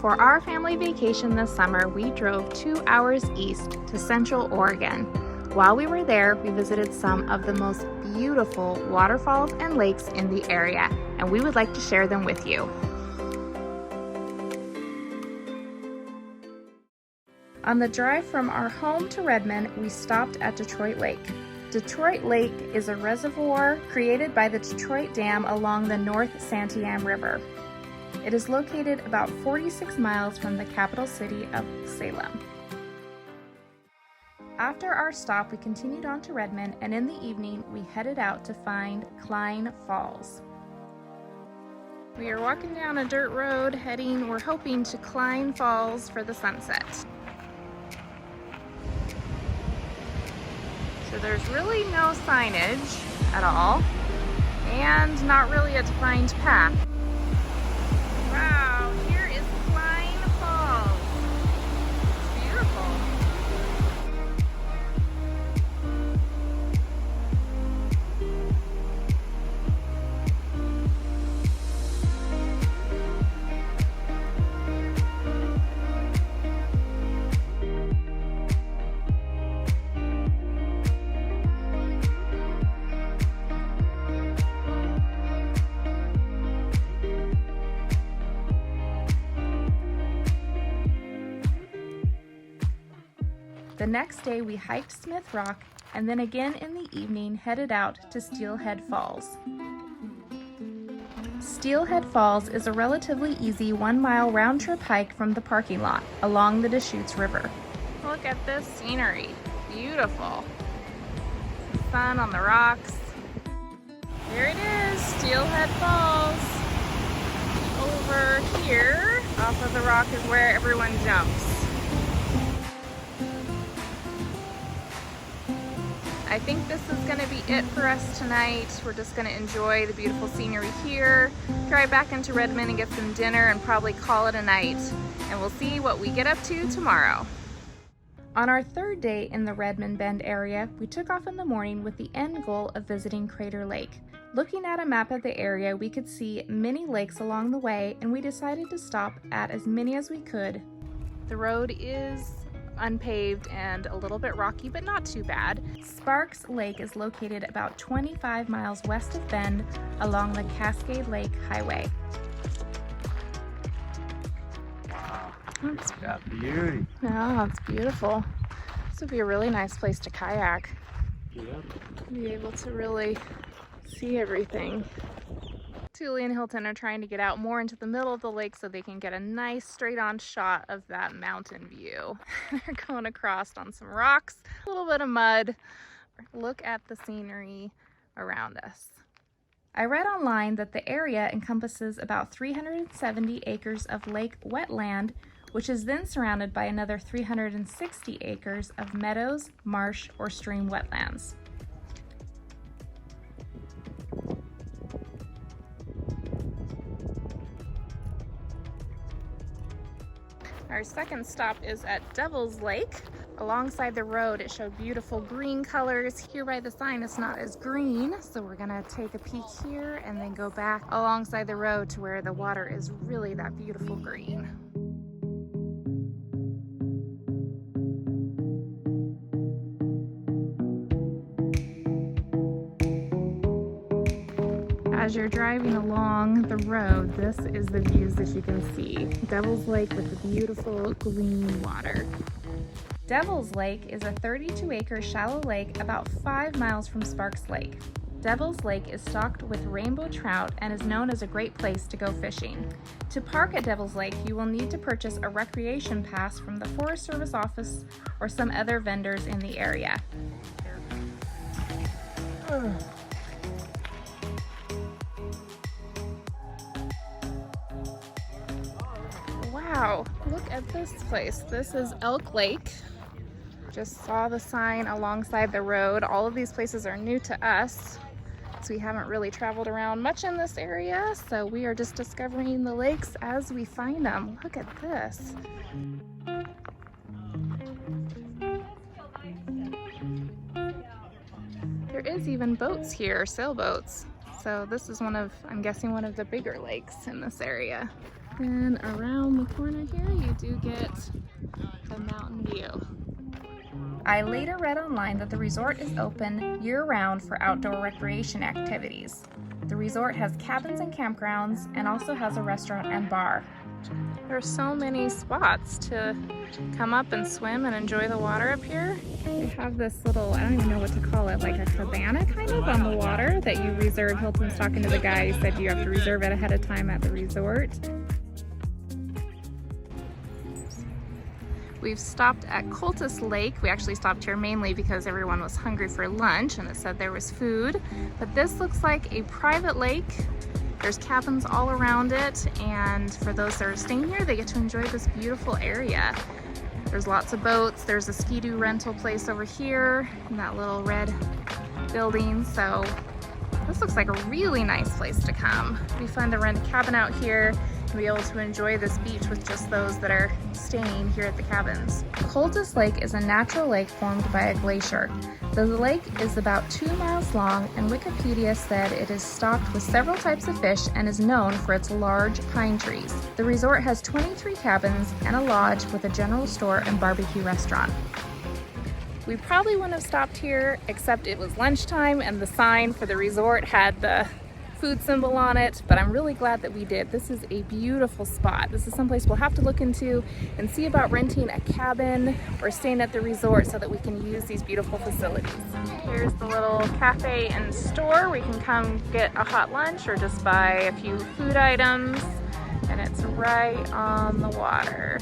For our family vacation this summer, we drove 2 hours east to Central Oregon. While we were there, we visited some of the most beautiful waterfalls and lakes in the area, and we would like to share them with you. On the drive from our home to Redmond, we stopped at Detroit Lake. Detroit Lake is a reservoir created by the Detroit Dam along the North Santiam River. It is located about 46 miles from the capital city of Salem. After our stop, we continued on to Redmond, and in the evening, we headed out to find Cline Falls. We are walking down a dirt road we're hoping to Cline Falls for the sunset. So there's really no signage at all, and not really a defined path. Wow, here is Cline Falls. It's beautiful. The next day we hiked Smith Rock, and then again in the evening headed out to Steelhead Falls. Steelhead Falls is a relatively easy 1-mile round-trip hike from the parking lot along the Deschutes River. Look at this scenery, beautiful. The sun on the rocks. There it is, Steelhead Falls. Over here, off of the rock is where everyone jumps. I think this is going to be it for us tonight. We're just going to enjoy the beautiful scenery here, drive back into Redmond and get some dinner, and probably call it a night. And we'll see what we get up to tomorrow. On our third day in the Redmond Bend area, we took off in the morning with the end goal of visiting Crater Lake. Looking at a map of the area, we could see many lakes along the way, and we decided to stop at as many as we could. The road is unpaved and a little bit rocky, but not too bad. Sparks Lake is located about 25 miles west of Bend along the Cascade Lake Highway. Wow, it's got beauty. Yeah, it's beautiful. This would be a really nice place to kayak. Yep. Be able to really see everything. Julie and Hilton are trying to get out more into the middle of the lake so they can get a nice straight-on shot of that mountain view. They're going across on some rocks, a little bit of mud. Look at the scenery around us. I read online that the area encompasses about 370 acres of lake wetland, which is then surrounded by another 360 acres of meadows, marsh, or stream wetlands. Our second stop is at Devil's Lake. Alongside the road, it showed beautiful green colors. Here by the sign, it's not as green, so we're gonna take a peek here and then go back alongside the road to where the water is really that beautiful green. As you're driving along the road, this is the views that you can see. Devil's Lake with the beautiful green water. Devil's Lake is a 32-acre shallow lake about 5 miles from Sparks Lake. Devil's Lake is stocked with rainbow trout and is known as a great place to go fishing. To park at Devil's Lake, you will need to purchase a recreation pass from the Forest Service office or some other vendors in the area. Wow, look at this place. This is Elk Lake. Just saw the sign alongside the road. All of these places are new to us, so we haven't really traveled around much in this area, so we are just discovering the lakes as we find them. Look at this. There is even boats here, sailboats. So this is one of, I'm guessing, one of the bigger lakes in this area. Then around the corner here, you do get the mountain view. I later read online that the resort is open year-round for outdoor recreation activities. The resort has cabins and campgrounds and also has a restaurant and bar. There are so many spots to come up and swim and enjoy the water up here. They have this little, I don't even know what to call it, like a cabana kind of on the water that you reserve. Hilton's talking to the guy, he said you have to reserve it ahead of time at the resort. We've stopped at Cultus Lake. We actually stopped here mainly because everyone was hungry for lunch and it said there was food. But this looks like a private lake. There's cabins all around it, and for those that are staying here, they get to enjoy this beautiful area. There's lots of boats. There's a ski-doo rental place over here in that little red building. So this looks like a really nice place to come. It'd be fun to rent a cabin out here and be able to enjoy this beach with just those that are staying here at the cabins. Cultus Lake is a natural lake formed by a glacier. The lake is about 2 miles long, and Wikipedia said it is stocked with several types of fish and is known for its large pine trees. The resort has 23 cabins and a lodge with a general store and barbecue restaurant. We probably wouldn't have stopped here except it was lunchtime and the sign for the resort had the food symbol on it, but I'm really glad that we did. This is a beautiful spot. This is someplace we'll have to look into and see about renting a cabin or staying at the resort so that we can use these beautiful facilities. Here's the little cafe and store where you can come get a hot lunch or just buy a few food items, and it's right on the water.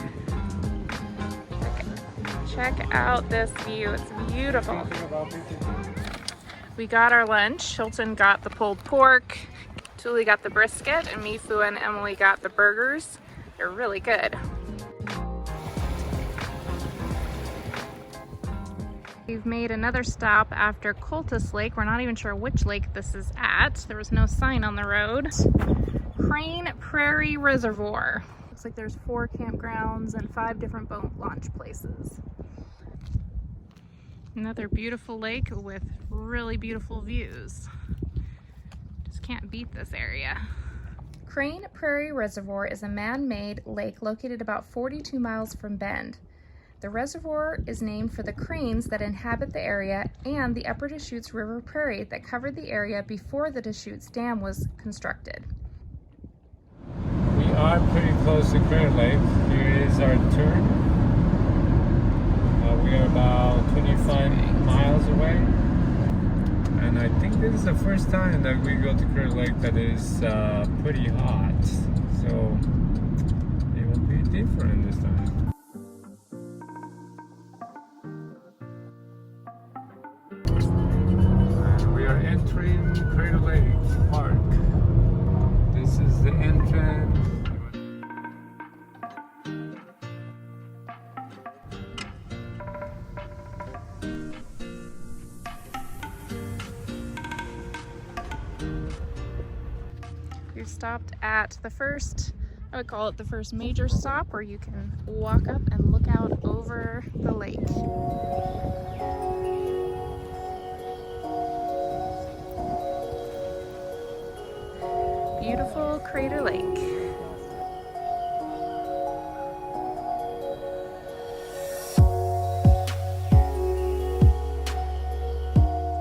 Check out this view, it's beautiful. We got our lunch. Hilton got the pulled pork, Julie got the brisket, and Mifu and Emily got the burgers. They're really good. We've made another stop after Cultus Lake. We're not even sure which lake this is at. There was no sign on the road. Crane Prairie Reservoir. Looks like there's 4 campgrounds and 5 different boat launch places. Another beautiful lake with really beautiful views. Just can't beat this area. Crane Prairie Reservoir is a man-made lake located about 42 miles from Bend. The reservoir is named for the cranes that inhabit the area and the Upper Deschutes River Prairie that covered the area before the Deschutes Dam was constructed. We are pretty close to Clear Lake. Here is our turn. We are about 25 miles away, and I think this is the first time that we go to Clear Lake that is pretty hot, so it will be different this time. And we are entering Crater Lake Park. This is the entrance. We've stopped at the first, I would call it the first major stop, where you can walk up and look out over the lake. Beautiful Crater Lake.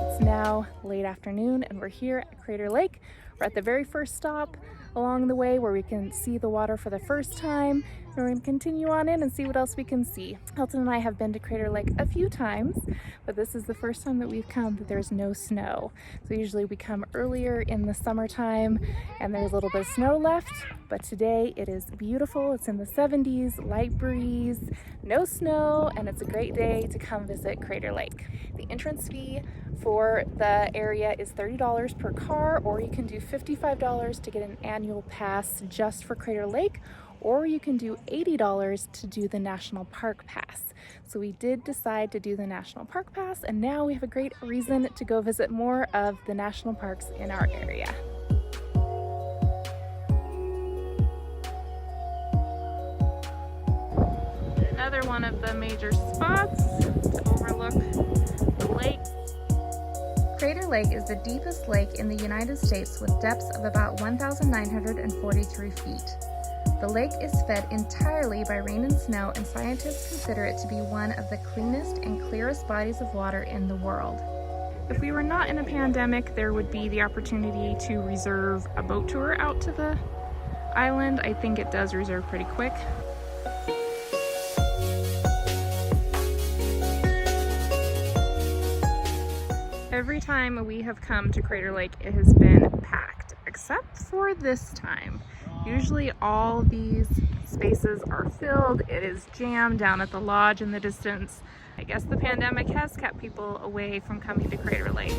It's now late afternoon and we're here at Crater Lake. We're at the very first stop along the way where we can see the water for the first time. And we're going to continue on in and see what else we can see. Hilton and I have been to Crater Lake a few times, but this is the first time that we've come that there's no snow. So usually we come earlier in the summertime and there's a little bit of snow left, but today it is beautiful. It's in the 70s, light breeze, no snow, and it's a great day to come visit Crater Lake. The entrance fee for the area is $30 per car, or you can do $55 to get an annual pass just for Crater Lake, or you can do $80 to do the National Park Pass. So we did decide to do the National Park Pass, and now we have a great reason to go visit more of the national parks in our area. Another one of the major spots to overlook the lake. Crater Lake is the deepest lake in the United States with depths of about 1,943 feet. The lake is fed entirely by rain and snow, and scientists consider it to be one of the cleanest and clearest bodies of water in the world. If we were not in a pandemic, there would be the opportunity to reserve a boat tour out to the island. I think it does reserve pretty quick. Every time we have come to Crater Lake, it has been packed, except for this time. Usually all these spaces are filled. It is jammed down at the lodge in the distance. I guess the pandemic has kept people away from coming to Crater Lake.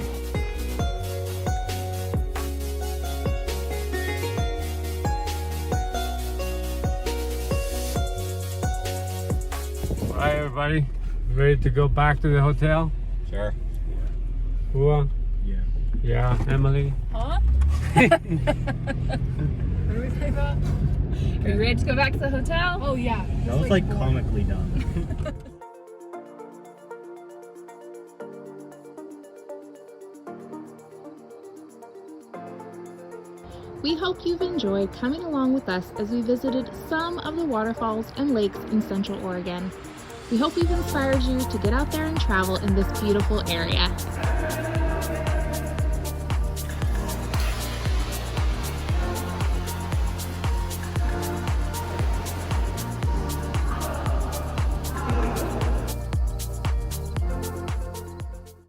Hi everybody, ready to go back to the hotel? Sure. Hua? Yeah. Yeah, Emily? Huh? What do we say about? Are you ready to go back to the hotel? Oh yeah. That was like comically done. We hope you've enjoyed coming along with us as we visited some of the waterfalls and lakes in Central Oregon. We hope we've inspired you to get out there and travel in this beautiful area.